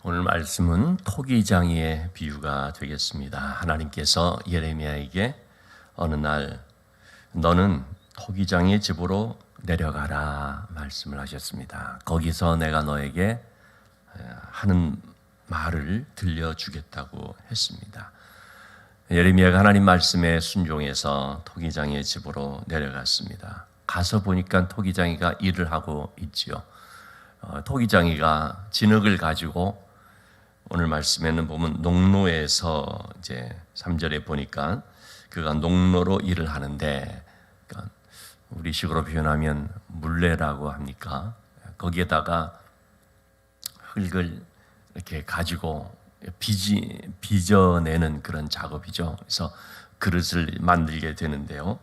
오늘 말씀은 토기장이의 비유가 되겠습니다. 하나님께서 예레미야에게 어느 날 너는 토기장의 집으로 내려가라 말씀을 하셨습니다. 거기서 내가 너에게 하는 말을 들려주겠다고 했습니다. 예레미야가 하나님 말씀에 순종해서 토기장의 집으로 내려갔습니다. 가서 보니까 토기장이가 일을 하고 있지요. 토기장이가 진흙을 가지고 오늘 말씀에는 보면 농로에서 이제 3절에 보니까 그가 농로로 일을 하는데, 그러니까 우리식으로 표현하면 물레라고 합니까? 거기에다가 흙을 이렇게 가지고 빚어내는 그런 작업이죠. 그래서 그릇을 만들게 되는데요.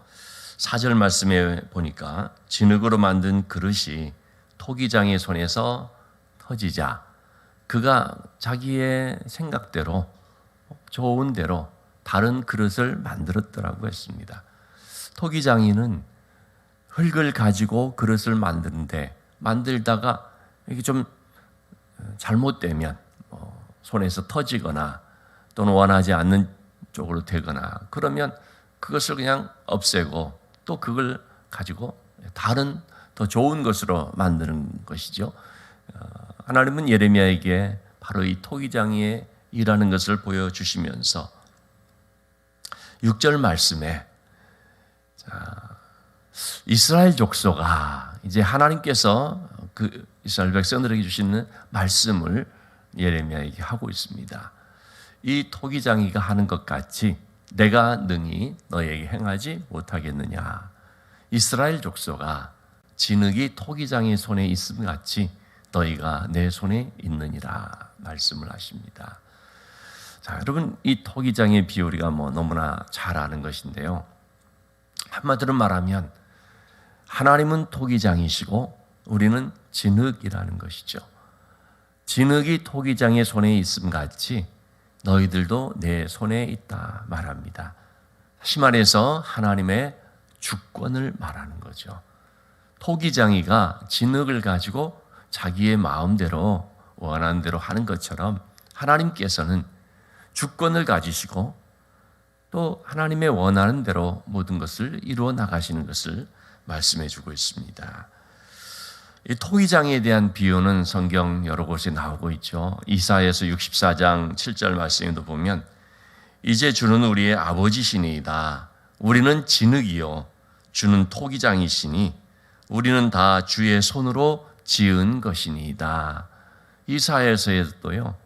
4절 말씀에 보니까 진흙으로 만든 그릇이 토기장의 손에서 터지자 그가 자기의 생각대로 좋은 대로 다른 그릇을 만들었더라고 했습니다. 토기장이는 흙을 가지고 그릇을 만들다가 이게 좀 잘못되면 손에서 터지거나 또는 원하지 않는 쪽으로 되거나 그러면 그것을 그냥 없애고 또 그걸 가지고 다른 더 좋은 것으로 만드는 것이죠. 하나님은 예레미야에게 바로 이 토기장이의 일하는 것을 보여주시면서 6절 말씀에 이스라엘 족속아, 이제 하나님께서 그 이스라엘 백성들에게 주시는 말씀을 예레미야에게 하고 있습니다. 이 토기장이가 하는 것 같이 내가 능히 너에게 행하지 못하겠느냐. 이스라엘 족속아, 진흙이 토기장의 손에 있음 같이 너희가 내 손에 있느니라 말씀을 하십니다. 자, 여러분, 이 토기장의 비유 우리가 너무나 잘 아는 것인데요. 한마디로 말하면 하나님은 토기장이시고 우리는 진흙이라는 것이죠. 진흙이 토기장의 손에 있음 같이 너희들도 내 손에 있다 말합니다. 다시 말해서 하나님의 주권을 말하는 거죠. 토기장이가 진흙을 가지고 자기의 마음대로 원하는 대로 하는 것처럼 하나님께서는 주권을 가지시고 또 하나님의 원하는 대로 모든 것을 이루어 나가시는 것을 말씀해 주고 있습니다. 이 토기장에 대한 비유는 성경 여러 곳에 나오고 있죠. 이사야서 64장 7절 말씀에도 보면 이제 주는 우리의 아버지시니이다. 우리는 진흙이요 주는 토기장이시니 우리는 다 주의 손으로 지은 것이니이다. 이사야서에도요,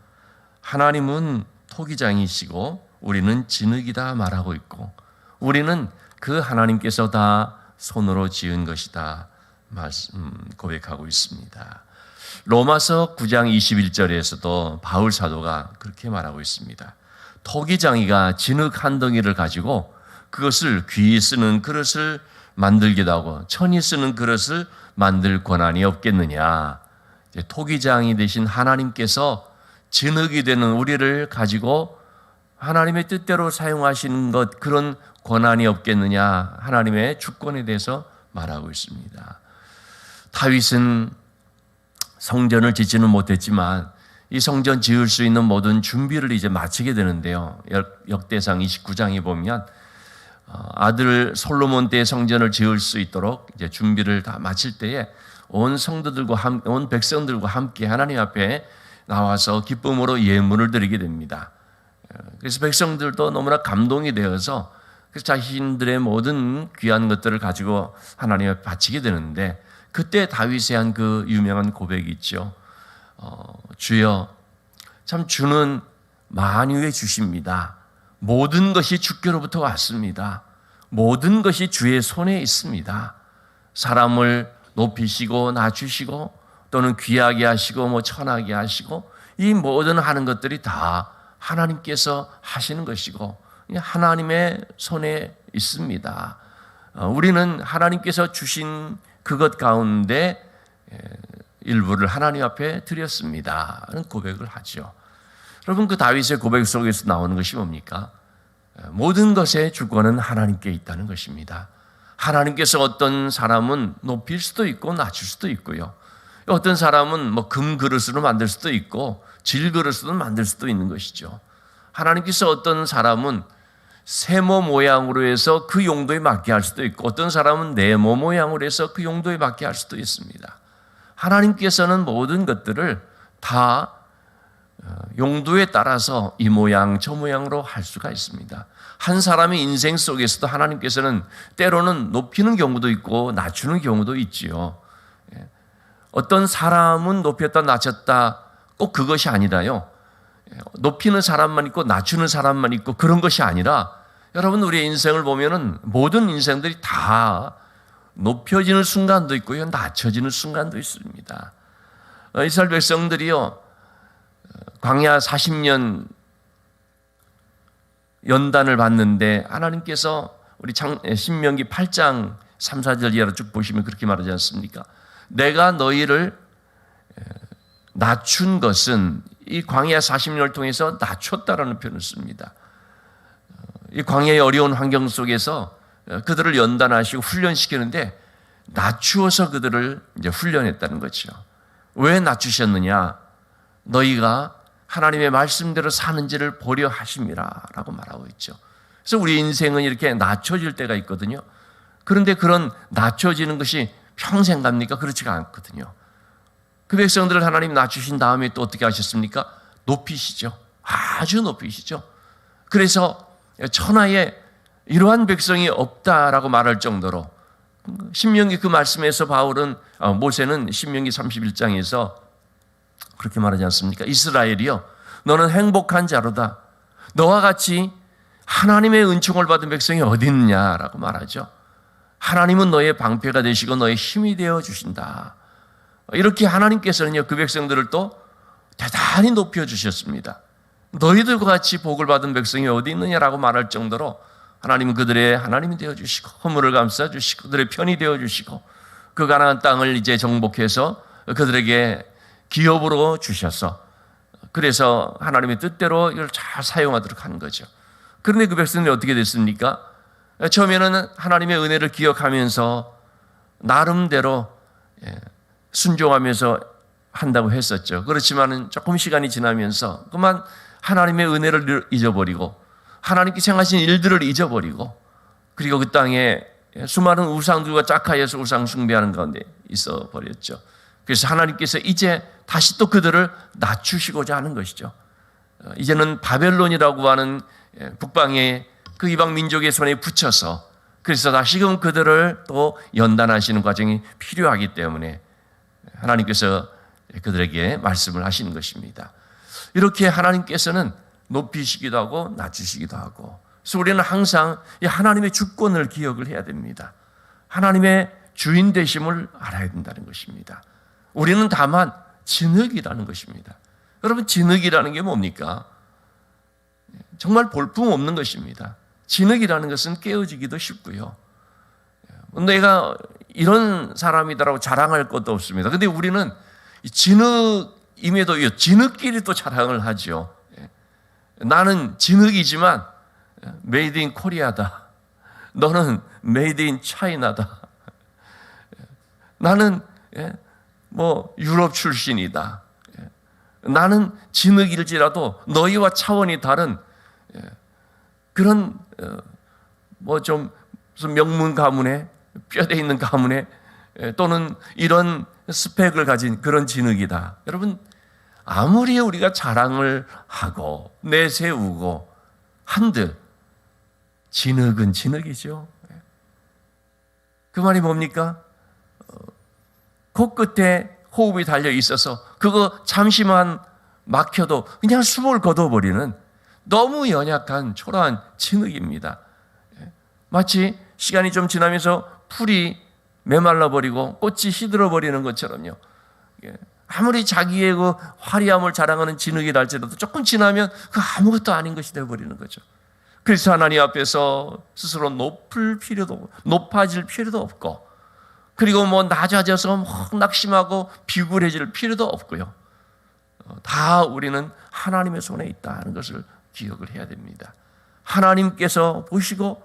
하나님은 토기장이시고 우리는 진흙이다 말하고 있고 우리는 그 하나님께서 다 손으로 지은 것이다 고백하고 있습니다. 로마서 9장 21절에서도 바울 사도가 그렇게 말하고 있습니다. 토기장이가 진흙 한 덩이를 가지고 그것을 귀히 쓰는 그릇을 만들기도 하고 천이 쓰는 그릇을 만들 권한이 없겠느냐. 토기장이 되신 하나님께서 진흙이 되는 우리를 가지고 하나님의 뜻대로 사용하시는 것, 그런 권한이 없겠느냐. 하나님의 주권에 대해서 말하고 있습니다. 다윗은 성전을 짓지는 못했지만 이 성전 지을 수 있는 모든 준비를 이제 마치게 되는데요. 역대상 29장에 보면 아들 솔로몬 때 성전을 지을 수 있도록 이제 준비를 다 마칠 때에 온 성도들과 온 백성들과 함께 하나님 앞에 나와서 기쁨으로 예물을 드리게 됩니다. 그래서 백성들도 너무나 감동이 되어서 자신들의 모든 귀한 것들을 가지고 하나님 앞에 바치게 되는데, 그때 다윗이 한 그 유명한 고백이 있죠. 주여, 참 주는 만유의 주십니다. 모든 것이 주께로부터 왔습니다. 모든 것이 주의 손에 있습니다. 사람을 높이시고 낮추시고 또는 귀하게 하시고 천하게 하시고 이 모든 하는 것들이 다 하나님께서 하시는 것이고 하나님의 손에 있습니다. 우리는 하나님께서 주신 그것 가운데 일부를 하나님 앞에 드렸습니다 하는 고백을 하죠. 여러분, 그 다윗의 고백 속에서 나오는 것이 뭡니까? 모든 것의 주권은 하나님께 있다는 것입니다. 하나님께서 어떤 사람은 높일 수도 있고 낮출 수도 있고요. 어떤 사람은 뭐 금 그릇으로 만들 수도 있고 질 그릇으로 만들 수도 있는 것이죠. 하나님께서 어떤 사람은 세모 모양으로 해서 그 용도에 맞게 할 수도 있고 어떤 사람은 네모 모양으로 해서 그 용도에 맞게 할 수도 있습니다. 하나님께서는 모든 것들을 다 용도에 따라서 이 모양 저 모양으로 할 수가 있습니다. 한 사람의 인생 속에서도 하나님께서는 때로는 높이는 경우도 있고 낮추는 경우도 있지요. 어떤 사람은 높였다 낮췄다 꼭 그것이 아니라요. 높이는 사람만 있고 낮추는 사람만 있고 그런 것이 아니라 여러분 우리의 인생을 보면은 모든 인생들이 다 높여지는 순간도 있고요. 낮춰지는 순간도 있습니다. 이스라엘 백성들이요. 광야 40년 연단을 받는데 하나님께서 우리 신명기 8장 3, 4절 이하로 쭉 보시면 그렇게 말하지 않습니까? 내가 너희를 낮춘 것은 이 광야 40년을 통해서 낮췄다라는 표현을 씁니다. 이 광야의 어려운 환경 속에서 그들을 연단하시고 훈련시키는데 낮추어서 그들을 이제 훈련했다는 거죠. 왜 낮추셨느냐? 너희가 하나님의 말씀대로 사는지를 보려 하심이라라고 말하고 있죠. 그래서 우리 인생은 이렇게 낮춰질 때가 있거든요. 그런데 그런 낮춰지는 것이 평생 갑니까? 그렇지가 않거든요. 그 백성들을 하나님 낮추신 다음에 또 어떻게 하셨습니까? 높이시죠. 아주 높이시죠. 그래서 천하에 이러한 백성이 없다라고 말할 정도로 신명기 그 말씀에서 모세는 신명기 31장에서 그렇게 말하지 않습니까? 이스라엘이여 너는 행복한 자로다. 너와 같이 하나님의 은총을 받은 백성이 어디 있느냐라고 말하죠. 하나님은 너의 방패가 되시고 너의 힘이 되어 주신다. 이렇게 하나님께서는요 그 백성들을 또 대단히 높여주셨습니다. 너희들과 같이 복을 받은 백성이 어디 있느냐라고 말할 정도로 하나님은 그들의 하나님이 되어주시고 허물을 감싸주시고 그들의 편이 되어주시고 그 가나안 땅을 이제 정복해서 그들에게 기업으로 주셔서 그래서 하나님의 뜻대로 이걸 잘 사용하도록 한 거죠. 그런데 그 백성들이 어떻게 됐습니까? 처음에는 하나님의 은혜를 기억하면서 나름대로 순종하면서 한다고 했었죠. 그렇지만 조금 시간이 지나면서 그만 하나님의 은혜를 잊어버리고 하나님께 행하신 일들을 잊어버리고 그리고 그 땅에 수많은 우상들과 짝하여서 우상 숭배하는 가운데 있어 버렸죠. 그래서 하나님께서 이제 다시 또 그들을 낮추시고자 하는 것이죠. 이제는 바벨론이라고 하는 북방의 그 이방 민족의 손에 붙여서 그래서 다시금 그들을 또 연단하시는 과정이 필요하기 때문에 하나님께서 그들에게 말씀을 하시는 것입니다. 이렇게 하나님께서는 높이시기도 하고 낮추시기도 하고 그래서 우리는 항상 이 하나님의 주권을 기억을 해야 됩니다. 하나님의 주인 되심을 알아야 된다는 것입니다. 우리는 다만 진흙이라는 것입니다. 여러분 진흙이라는 게 뭡니까? 정말 볼품없는 것입니다. 진흙이라는 것은 깨어지기도 쉽고요. 내가 이런 사람이다라고 자랑할 것도 없습니다. 그런데 우리는 진흙임에도 진흙끼리 또 자랑을 하죠. 나는 진흙이지만 메이드 인 코리아다. 너는 메이드 인 차이나다. 나는 뭐 유럽 출신이다. 나는 진흙일지라도 너희와 차원이 다른 그런 뭐 좀 무슨 명문 가문에 뼈대 있는 가문에 또는 이런 스펙을 가진 그런 진흙이다. 여러분 아무리 우리가 자랑을 하고 내세우고 한들 진흙은 진흙이죠. 그 말이 뭡니까? 코끝에 호흡이 달려 있어서 그거 잠시만 막혀도 그냥 숨을 거둬버리는 너무 연약한 초라한 진흙입니다. 마치 시간이 좀 지나면서 풀이 메말라버리고 꽃이 시들어버리는 것처럼요. 아무리 자기의 그 화려함을 자랑하는 진흙이라 할지라도 조금 지나면 그 아무것도 아닌 것이 되어버리는 거죠. 그래서 하나님 앞에서 스스로 높아질 필요도 없고 그리고 뭐 낮아져서 막 낙심하고 비굴해질 필요도 없고요. 다 우리는 하나님의 손에 있다는 것을 기억을 해야 됩니다. 하나님께서 보시고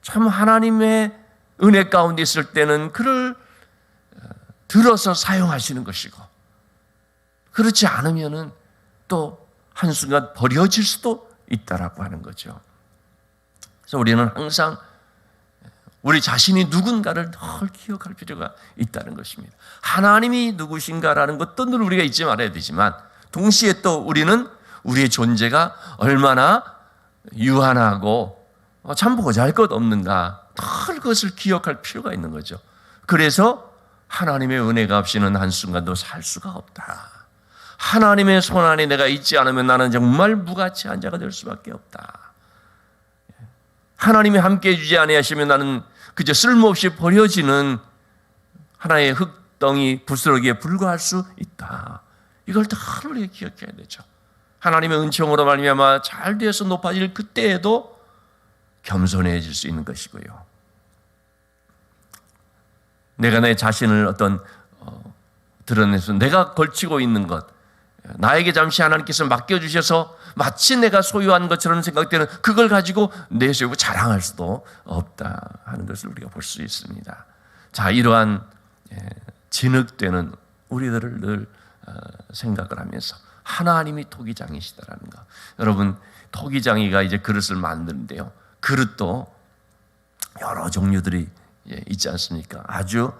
참 하나님의 은혜 가운데 있을 때는 그를 들어서 사용하시는 것이고, 그렇지 않으면은 또 한순간 버려질 수도 있다라고 하는 거죠. 그래서 우리는 항상 우리 자신이 누군가를 늘 기억할 필요가 있다는 것입니다. 하나님이 누구신가라는 것도 늘 우리가 잊지 말아야 되지만, 동시에 또 우리는 우리의 존재가 얼마나 유한하고 참 보잘것없는가, 늘 그것을 기억할 필요가 있는 거죠. 그래서 하나님의 은혜가 없이는 한순간도 살 수가 없다. 하나님의 손 안에 내가 있지 않으면 나는 정말 무가치한 자가 될 수밖에 없다. 하나님이 함께해 주지 아니하시면 나는 그저 쓸모없이 버려지는 하나의 흙덩이 부스러기에 불과할 수 있다. 이걸 다 우리가 기억해야 되죠. 하나님의 은총으로 말미암아 잘 되어서 높아질 그때에도 겸손해질 수 있는 것이고요. 내가 내 자신을 어떤 드러내서 내가 걸치고 있는 것, 나에게 잠시 하나님께서 맡겨주셔서 마치 내가 소유한 것처럼 생각되는 그걸 가지고 내세우고 자랑할 수도 없다 하는 것을 우리가 볼 수 있습니다. 자, 이러한 진흙되는 우리들을 늘 생각을 하면서 하나님이 토기장이시다라는 것. 여러분, 토기장이가 이제 그릇을 만드는데요, 그릇도 여러 종류들이 있지 않습니까? 아주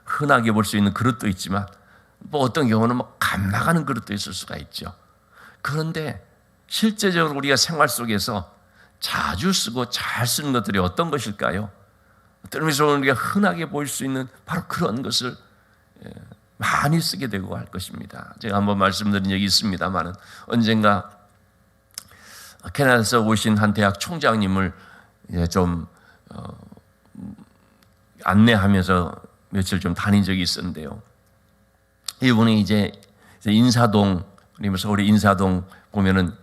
흔하게 볼 수 있는 그릇도 있지만 뭐 어떤 경우는 뭐 감나가는 그릇도 있을 수가 있죠. 그런데 실제적으로 우리가 생활 속에서 자주 쓰고 잘 쓰는 것들이 어떤 것일까요? 때로서 우리가 흔하게 보일 수 있는 바로 그런 것을 많이 쓰게 되고 할 것입니다. 제가 한번 말씀드린 적이 있습니다만, 언젠가 캐나다에서 오신 한 대학 총장님을 좀 안내하면서 며칠 좀 다닌 적이 있었는데요. 이분이 이제 인사동, 서울의 인사동 보면은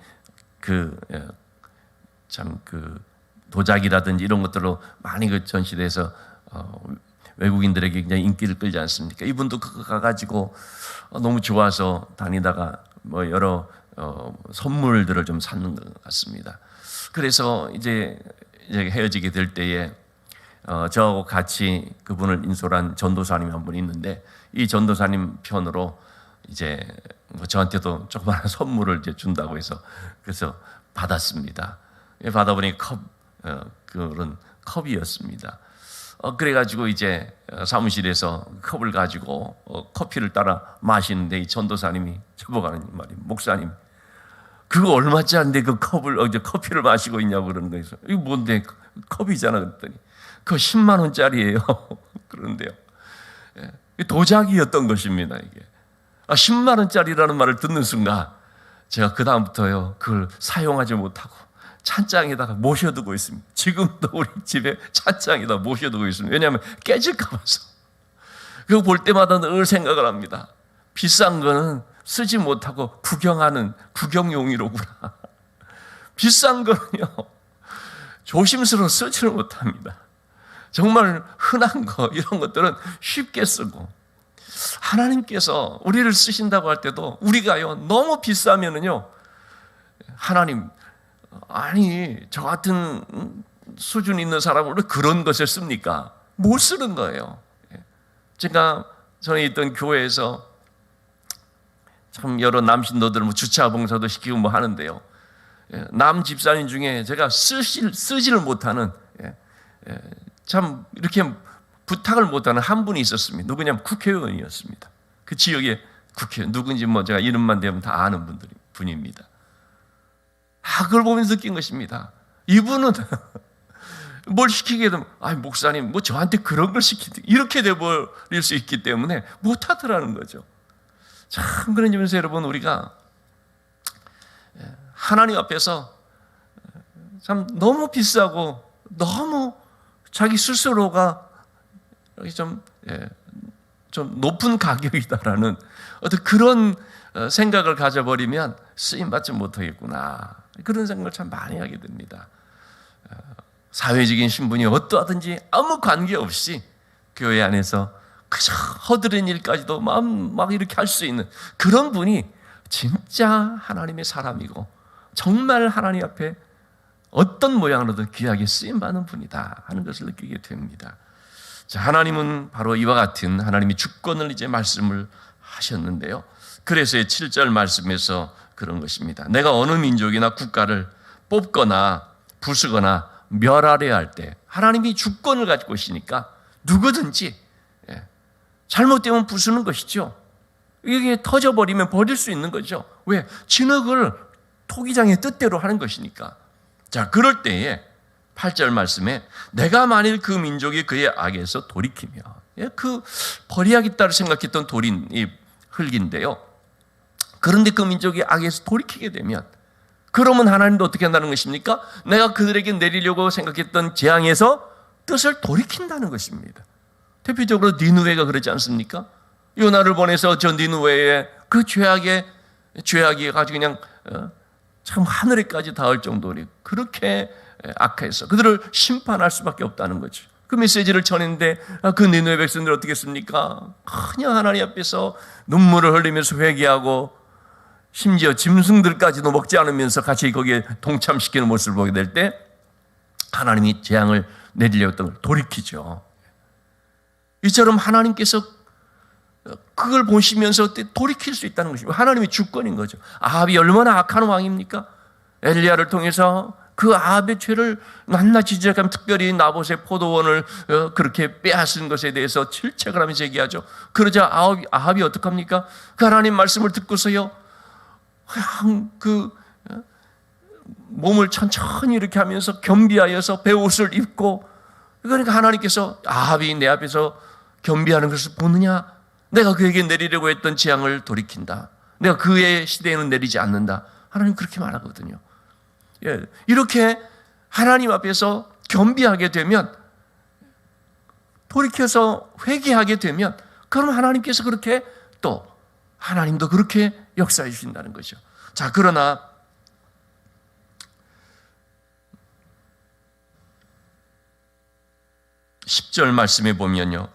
참 도자기라든지 이런 것들로 많이 전시돼서 외국인들에게 굉장히 인기를 끌지 않습니까? 이분도 그거 가가지고 너무 좋아서 다니다가 뭐 여러 선물들을 좀 샀는 것 같습니다. 그래서 이제 헤어지게 될 때에 저하고 같이 그분을 인솔한 전도사님이 한 분 있는데, 이 전도사님 편으로 이제 저한테도 조그마한 선물을 이제 준다고 해서 그래서 받았습니다. 받아보니 그런 컵이었습니다. 그래가지고 이제 사무실에서 컵을 가지고 커피를 따라 마시는데, 이 전도사님이 저보고 하는 말이, 목사님, 그거 얼마짜리인데 그 커피를 마시고 있냐고 그러는 거예요. 이거 뭔데? 컵이잖아. 그랬더니 그거 10만 원짜리예요. 그런데요, 도자기였던 것입니다. 이게 10만 원짜리라는 말을 듣는 순간 제가 그 다음부터요 그걸 사용하지 못하고 찬장에다가 모셔두고 있습니다. 지금도 우리 집에 찬장에다 모셔두고 있습니다. 왜냐하면 깨질까 봐서. 그거 볼 때마다 늘 생각을 합니다. 비싼 거는 쓰지 못하고 구경하는 구경용이로구나. 비싼 거는요 조심스러워 쓰지를 못합니다. 정말 흔한 거, 이런 것들은 쉽게 쓰고, 하나님께서 우리를 쓰신다고 할 때도 우리가요 너무 비싸면은요, 하나님, 아니 저 같은 수준 있는 사람은 왜 그런 것을 씁니까? 못 쓰는 거예요. 제가 전에 있던 교회에서 참 여러 남신도들 뭐 주차 봉사도 시키고 뭐 하는데요, 남 집사님 중에 제가 쓰지를 못하는 참 이렇게 부탁을 못하는 한 분이 있었습니다. 누구냐면 국회의원이었습니다. 그 지역의 국회의원, 누군지 뭐 제가 이름만 대면 다 아는 분입니다. 그걸 보면서 느낀 것입니다. 이분은 뭘 시키게 되면, 목사님, 뭐 저한테 그런 걸 시키지, 이렇게 돼버릴 수 있기 때문에 못하더라는 거죠. 참, 그런 점에서 여러분, 우리가 하나님 앞에서 참 너무 비싸고 너무 자기 스스로가 좀 높은 가격이다라는 어떤 그런 생각을 가져버리면 쓰임받지 못하겠구나, 그런 생각을 참 많이 하게 됩니다. 사회적인 신분이 어떠하든지 아무 관계없이 교회 안에서 그저 허드렛 일까지도 막 이렇게 할 수 있는 그런 분이 진짜 하나님의 사람이고 정말 하나님 앞에 어떤 모양으로든 귀하게 쓰임받는 분이다 하는 것을 느끼게 됩니다. 자, 하나님은 바로 이와 같은 하나님이 주권을 이제 말씀을 하셨는데요. 그래서 7절 말씀에서 그런 것입니다. 내가 어느 민족이나 국가를 뽑거나 부수거나 멸하려 할 때 하나님이 주권을 가지고 계시니까 누구든지 잘못되면 부수는 것이죠. 이게 터져버리면 버릴 수 있는 거죠. 왜? 진흙을 토기장의 뜻대로 하는 것이니까. 자, 그럴 때에 8절 말씀에 내가 만일 그 민족이 그의 악에서 돌이키며, 그 버려야겠다고 생각했던 돌인 이 흙인데요. 그런데 그 민족이 악에서 돌이키게 되면, 그러면 하나님도 어떻게 한다는 것입니까? 내가 그들에게 내리려고 생각했던 재앙에서 뜻을 돌이킨다는 것입니다. 대표적으로 니느웨가 그러지 않습니까? 요나를 보내서 저 니느웨의 그 죄악이 아주 그냥 참 하늘에까지 닿을 정도로 그렇게 악해서 그들을 심판할 수밖에 없다는 거죠. 그 메시지를 전했는데 그 니느웨 백성들 어떻게 했습니까? 그냥 하나님 앞에서 눈물을 흘리면서 회개하고 심지어 짐승들까지도 먹지 않으면서 같이 거기에 동참시키는 모습을 보게 될 때 하나님이 재앙을 내리려고 했던 걸 돌이키죠. 이처럼 하나님께서 그걸 보시면서 돌이킬 수 있다는 것입니다. 하나님의 주권인 거죠. 아합이 얼마나 악한 왕입니까? 엘리야를 통해서 그 아합의 죄를 낱낱이 지적하면 특별히 나봇의 포도원을 그렇게 빼앗은 것에 대해서 질책을 하면서 얘기하죠. 그러자 아합이 어떡합니까? 그 하나님 말씀을 듣고서요, 그 몸을 천천히 이렇게 하면서 겸비하여서 베옷을 입고, 그러니까 하나님께서 아합이 내 앞에서 겸비하는 것을 보느냐? 내가 그에게 내리려고 했던 재앙을 돌이킨다. 내가 그의 시대에는 내리지 않는다. 하나님 그렇게 말하거든요. 이렇게 하나님 앞에서 겸비하게 되면, 돌이켜서 회개하게 되면, 그럼 하나님께서 그렇게 또 하나님도 그렇게 역사해 주신다는 거죠. 자, 그러나 10절 말씀에 보면요,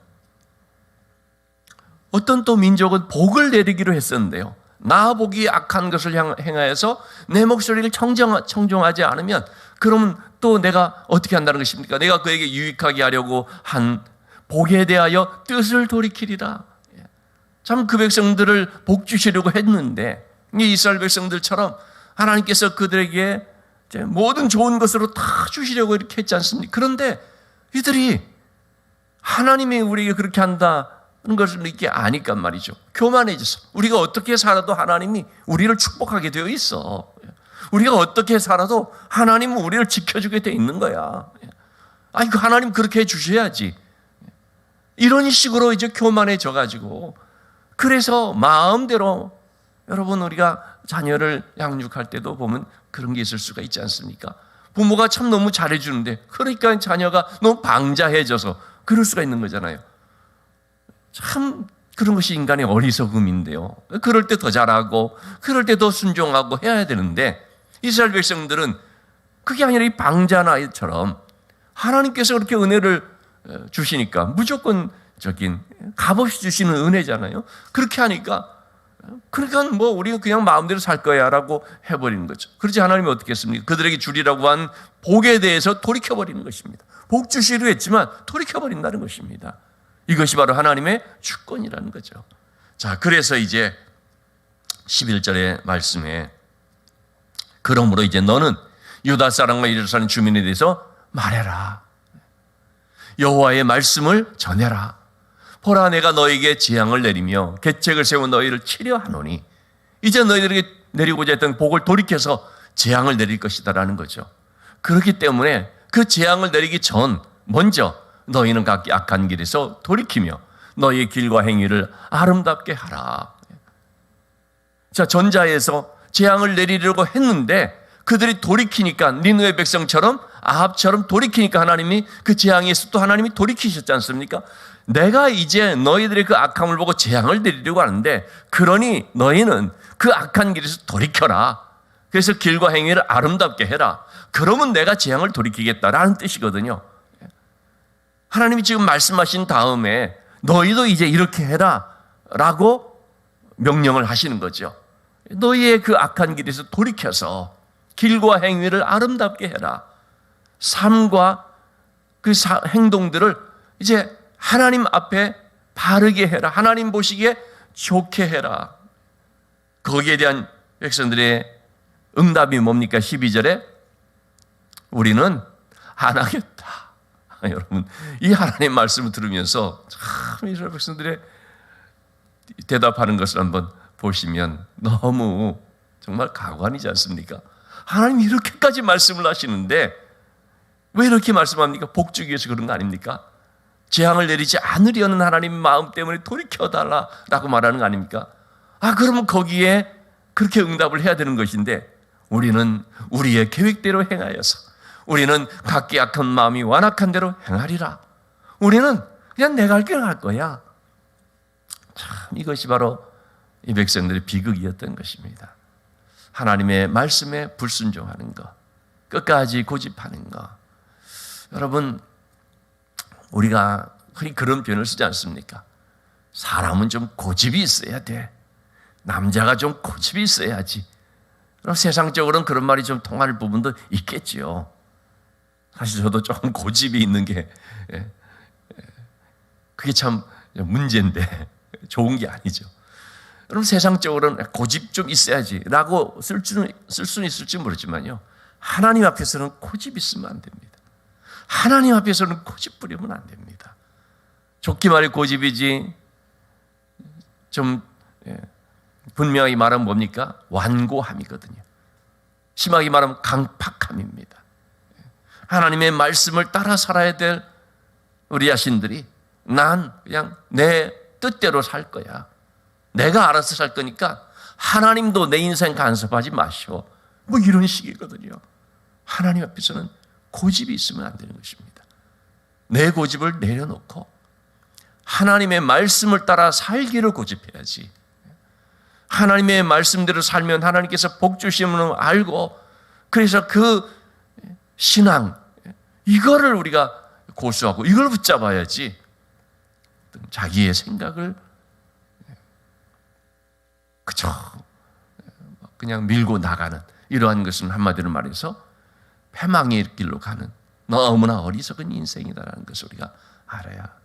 어떤 또 민족은 복을 내리기로 했었는데요, 나 복이 악한 것을 행하여서 내 목소리를 청종하지 않으면 그러면 또 내가 어떻게 한다는 것입니까? 내가 그에게 유익하게 하려고 한 복에 대하여 뜻을 돌이키리라. 참 그 백성들을 복 주시려고 했는데, 이 이스라엘 백성들처럼 하나님께서 그들에게 모든 좋은 것으로 다 주시려고 이렇게 했지 않습니까? 그런데 이들이 하나님이 우리에게 그렇게 한다는 것을 이렇게 아니까 말이죠. 교만해져서 우리가 어떻게 살아도 하나님이 우리를 축복하게 되어 있어. 우리가 어떻게 살아도 하나님은 우리를 지켜주게 되어 있는 거야. 아니, 그 하나님 그렇게 해 주셔야지. 이런 식으로 이제 교만해져 가지고, 그래서 마음대로, 여러분 우리가 자녀를 양육할 때도 보면 그런 게 있을 수가 있지 않습니까? 부모가 참 너무 잘해주는데 그러니까 자녀가 너무 방자해져서 그럴 수가 있는 거잖아요. 참 그런 것이 인간의 어리석음인데요. 그럴 때 더 잘하고 그럴 때 더 순종하고 해야 되는데, 이스라엘 백성들은 그게 아니라 이 방자나이처럼 하나님께서 그렇게 은혜를 주시니까 무조건적인 값없이 주시는 은혜잖아요. 그렇게 하니까 그러니까 뭐 우리가 그냥 마음대로 살 거야 라고 해버리는 거죠. 그렇지 하나님이 어떻게 했습니까? 그들에게 주리라고 한 복에 대해서 돌이켜버리는 것입니다. 복 주시려 했지만 돌이켜버린다는 것입니다. 이것이 바로 하나님의 주권이라는 거죠. 자, 그래서 이제 11절의 말씀에, 그러므로 이제 너는 유다 사람과 예루살렘 주민에 대해서 말해라. 여호와의 말씀을 전해라. 보라, 내가 너에게 재앙을 내리며 계책을 세워 너희를 치려 하노니, 이제 너희들에게 내리고자 했던 복을 돌이켜서 재앙을 내릴 것이다라는 거죠. 그렇기 때문에 그 재앙을 내리기 전 먼저 너희는 각기 악한 길에서 돌이키며 너희의 길과 행위를 아름답게 하라. 자, 전자에서 재앙을 내리려고 했는데 그들이 돌이키니까, 니느웨 백성처럼 아합처럼 돌이키니까 하나님이 그 재앙에서 또 하나님이 돌이키셨지 않습니까? 내가 이제 너희들의 그 악함을 보고 재앙을 내리려고 하는데, 그러니 너희는 그 악한 길에서 돌이켜라. 그래서 길과 행위를 아름답게 해라. 그러면 내가 재앙을 돌이키겠다라는 뜻이거든요. 하나님이 지금 말씀하신 다음에 너희도 이제 이렇게 해라 라고 명령을 하시는 거죠. 너희의 그 악한 길에서 돌이켜서 길과 행위를 아름답게 해라. 삶과 그 행동들을 이제 하나님 앞에 바르게 해라. 하나님 보시기에 좋게 해라. 거기에 대한 백성들의 응답이 뭡니까? 12절에 우리는 안 하겠다. 여러분, 이 하나님 말씀을 들으면서 참 이스라엘 백성들의 대답하는 것을 한번 보시면 너무 정말 가관이지 않습니까? 하나님이 이렇게까지 말씀을 하시는데 왜 이렇게 말씀합니까? 복 주기 위해서 그런 거 아닙니까? 재앙을 내리지 않으려는 하나님의 마음 때문에 돌이켜달라라고 말하는 거 아닙니까? 그러면 거기에 그렇게 응답을 해야 되는 것인데 우리는 우리의 계획대로 행하여서 우리는 각기 악한 마음이 완악한 대로 행하리라. 우리는 그냥 내가 할 길을 할 거야. 참 이것이 바로 이 백성들의 비극이었던 것입니다. 하나님의 말씀에 불순종하는 것, 끝까지 고집하는 것. 여러분, 우리가 흔히 그런 표현을 쓰지 않습니까? 사람은 좀 고집이 있어야 돼. 남자가 좀 고집이 있어야지. 그럼 세상적으로는 그런 말이 좀 통할 부분도 있겠지요. 사실 저도 조금 고집이 있는 게 그게 참 문제인데 좋은 게 아니죠. 그럼 세상적으로는 고집 좀 있어야지라고 쓸 수는 있을지 모르지만요. 하나님 앞에서는 고집 있으면 안 됩니다. 하나님 앞에서는 고집 부리면 안 됩니다. 좋게 말해 고집이지 좀 분명히 말하면 뭡니까? 완고함이거든요. 심하게 말하면 강팍함입니다. 하나님의 말씀을 따라 살아야 될 우리 자신들이 난 그냥 내 뜻대로 살 거야. 내가 알아서 살 거니까 하나님도 내 인생 간섭하지 마시오. 뭐 이런 식이거든요. 하나님 앞에서는 고집이 있으면 안 되는 것입니다. 내 고집을 내려놓고 하나님의 말씀을 따라 살기를 고집해야지. 하나님의 말씀대로 살면 하나님께서 복 주심을 알고 그래서 그 신앙 이거를 우리가 고수하고 이걸 붙잡아야지 자기의 생각을 그저 그냥 밀고 나가는 이러한 것은 한마디로 말해서 패망의 길로 가는 너무나 어리석은 인생이다라는 것을 우리가 알아야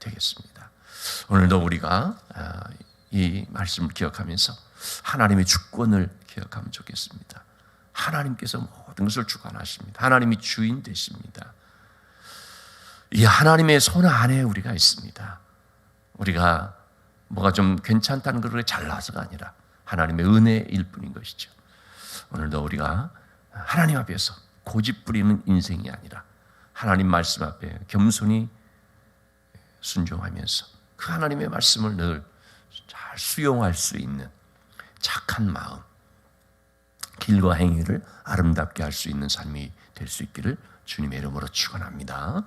되겠습니다. 오늘도 우리가 이 말씀을 기억하면서 하나님의 주권을 기억하면 좋겠습니다. 하나님께서 모든 것을 주관하십니다. 하나님이 주인 되십니다. 이 하나님의 손 안에 우리가 있습니다. 우리가 뭐가 좀 괜찮다는 것을 잘나서가 아니라 하나님의 은혜일 뿐인 것이죠. 오늘도 우리가 하나님 앞에서 고집 부리는 인생이 아니라 하나님 말씀 앞에 겸손히 순종하면서 그 하나님의 말씀을 늘 잘 수용할 수 있는 착한 마음, 길과 행위를 아름답게 할 수 있는 삶이 될 수 있기를 주님의 이름으로 축원합니다.